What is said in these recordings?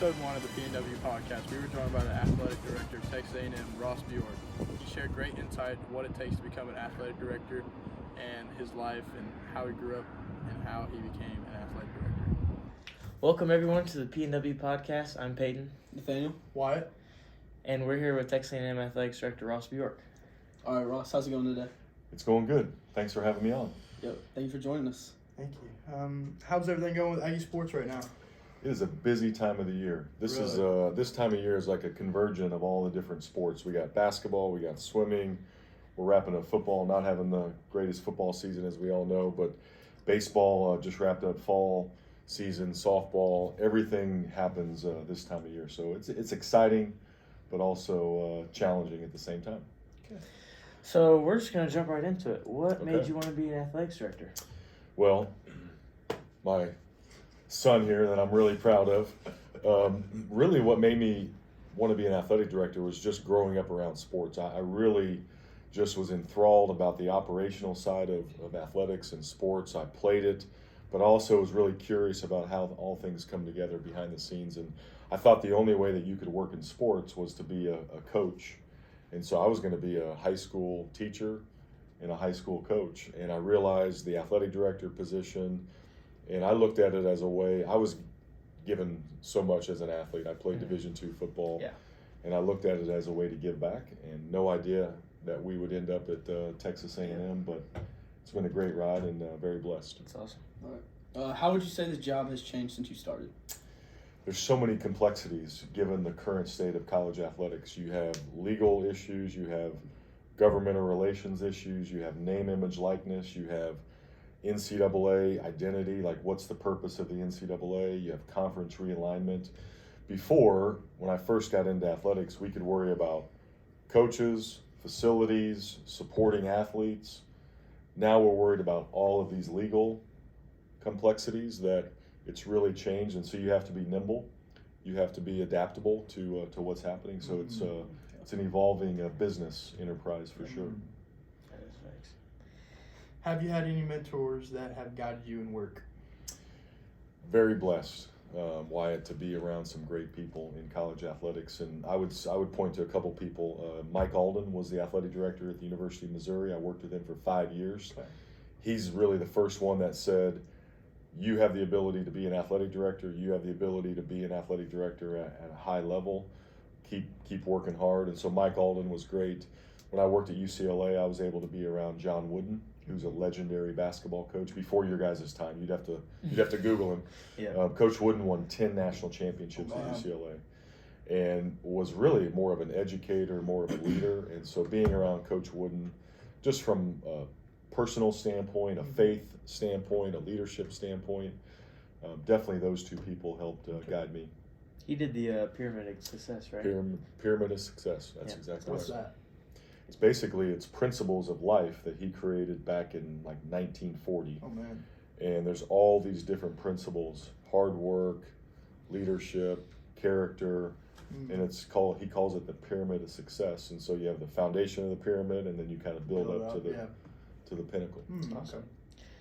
episode 1 of the PNW podcast, we were joined by the athletic director of Texas A&M, Ross Bjork. He shared great insight on what it takes to become an athletic director and his life and how he grew up and how he became an athletic director. Welcome everyone to the PNW podcast. I'm Peyton. Nathaniel. Wyatt. And we're here with Texas A&M Athletics Director Ross Bjork. All right, Ross, how's it going today? It's going good. Thanks for having me on. Yep, thank you for joining us. Thank you. How's everything going with Aggie sports right now? It is a busy time of the year. This time of year is like a convergence of all the different sports. We got basketball, we got swimming, we're wrapping up football, not having the greatest football season as we all know, but baseball just wrapped up fall season, softball, everything happens this time of year. So it's exciting, but also challenging at the same time. Okay. So we're just going to jump right into it. What made you want to be an athletics director? Well, my son here that I'm really proud of, really what made me want to be an athletic director was just growing up around sports. I really just was enthralled about the operational side of athletics and sports. I played it, but also was really curious about how all things come together behind the scenes. And I thought the only way that you could work in sports was to be a coach. And so I was going to be a high school teacher and a high school coach. And I realized the athletic director position, and I looked at it as a way. I was given so much as an athlete. I played Division II football, and I looked at it as a way to give back. And no idea that we would end up at Texas A&M, but it's been a great ride and very blessed. That's awesome. All right. How would you say this job has changed since you started? There's so many complexities given the current state of college athletics. You have legal issues, you have governmental relations issues, you have name, image, likeness, you have NCAA identity, like what's the purpose of the NCAA, you have conference realignment. Before, when I first got into athletics, we could worry about coaches, facilities, supporting athletes. Now we're worried about all of these legal complexities that it's really changed, and so you have to be nimble, you have to be adaptable to what's happening. So it's an evolving business enterprise for sure. That is nice. Have you had any mentors that have guided you in work? Very blessed, Wyatt, to be around some great people in college athletics, and I would point to a couple people. Mike Alden was the athletic director at the University of Missouri. I worked with him for 5 years. Okay. He's really the first one that said, you have the ability to be an athletic director. You have the ability to be an athletic director at a high level. Keep working hard. And so Mike Alden was great. When I worked at UCLA, I was able to be around John Wooden, who's a legendary basketball coach. Before your guys' time, you'd have to Google him. Yeah. Coach Wooden won 10 national championships at UCLA, and was really more of an educator, more of a leader. And so being around Coach Wooden, just from personal standpoint, a faith standpoint, a leadership standpoint, definitely those two people helped guide me. He did the Pyramid of Success, right? Pyramid of Success. That's exactly What's right. that? It's basically principles of life that he created back in like 1940. Oh man. And there's all these different principles: hard work, leadership, character, and he calls it the Pyramid of Success. And so you have the foundation of the pyramid, and then you kind of build up to the pinnacle. Awesome.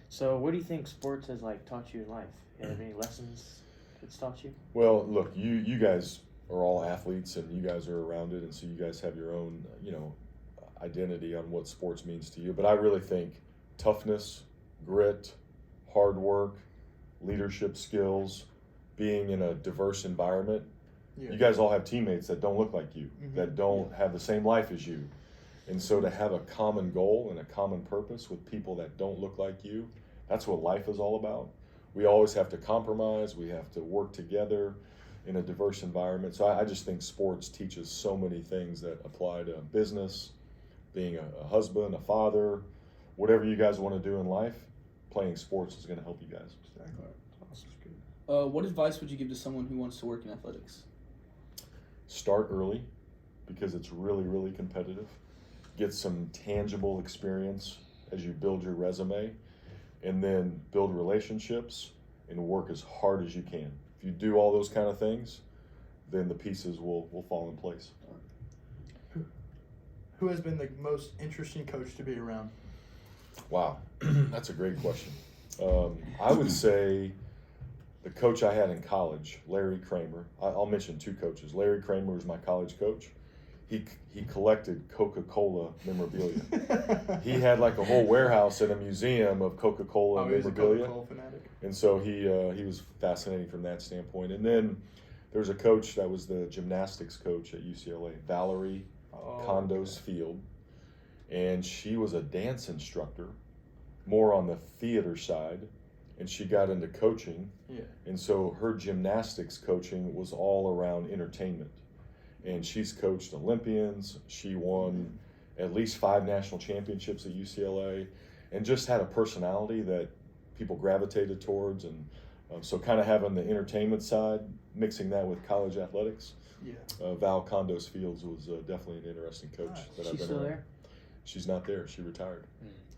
So what do you think sports has taught you in life? You have any lessons it's taught you? Well, look, you guys are all athletes, and you guys are around it, and so you guys have your own, identity on what sports means to you. But I really think toughness, grit, hard work, leadership skills, being in a diverse environment. You guys all have teammates that don't look like you, that don't have the same life as you. And so to have a common goal and a common purpose with people that don't look like you, that's what life is all about. We always have to compromise. We have to work together in a diverse environment. So I just think sports teaches so many things that apply to business, being a husband, a father, whatever you guys want to do in life, playing sports is going to help you guys. Exactly. Awesome. What advice would you give to someone who wants to work in athletics? Start early, because it's really, really competitive. Get some tangible experience as you build your resume, and then build relationships and work as hard as you can. If you do all those kind of things, then the pieces will fall in place. Who has been the most interesting coach to be around? Wow, that's a great question. I would say the coach I had in college, Larry Kramer. I'll mention two coaches. Larry Kramer was my college coach. He collected Coca-Cola memorabilia. He had like a whole warehouse in a museum of Coca-Cola He was a memorabilia. Coca-Cola fanatic. And so he was fascinating from that standpoint. And then there was a coach that was the gymnastics coach at UCLA, Valerie Condos Field. And she was a dance instructor, more on the theater side. And she got into coaching. Yeah. And so her gymnastics coaching was all around entertainment. And she's coached Olympians. She won at least 5 national championships at UCLA, and just had a personality that people gravitated towards. And so kind of having the entertainment side, mixing that with college athletics. Yeah. Val Condos Fields was definitely an interesting coach that I've She's been still around. there? She's not there. She retired.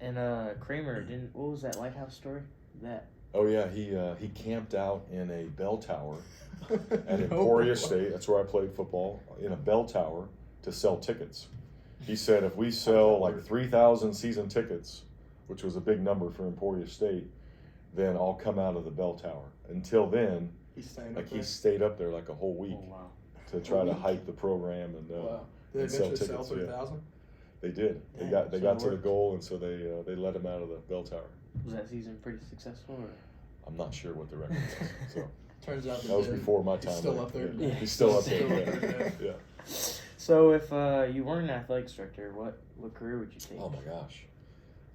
And Kramer what was that lighthouse story? That Oh yeah, he camped out in a bell tower at Emporia State. That's where I played football, in a bell tower to sell tickets. He said, if we sell like 3,000 season tickets, which was a big number for Emporia State, then I'll come out of the bell tower. Until then, He's staying like up there. he stayed up there like a whole week oh wow. to try to hype the program and Wow. Did they and sell eventually sell tickets, yeah. 3,000? They did. They Dang, got so got it to the worked. goal, and so they let him out of the bell tower. Was that season pretty successful or I'm not sure what the record was. So Turns out that was before my time. He's still there. up there. Yeah. Yeah. He's still up Still there. up there, Yeah. So if you weren't an athletics director, what career would you take? Oh my gosh,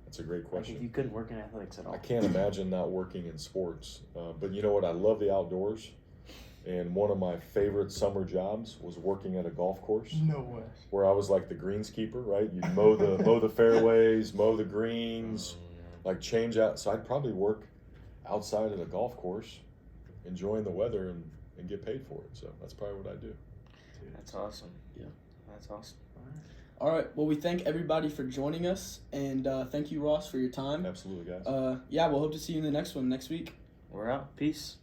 that's a great Like if you question. couldn't work in athletics at all. I can't imagine not working in sports. But you know what? I love the outdoors. And one of my favorite summer jobs was working at a golf course, No way. where I was like the greenskeeper, right? You'd mow the fairways, mow the greens, like change out. So I'd probably work outside at a golf course, enjoying the weather and get paid for it. So that's probably what I do. That's awesome. Yeah. That's awesome. All right. Well, we thank everybody for joining us, and thank you, Ross, for your time. Absolutely, guys. Yeah, we'll hope to see you in the next one next week. We're out. Peace.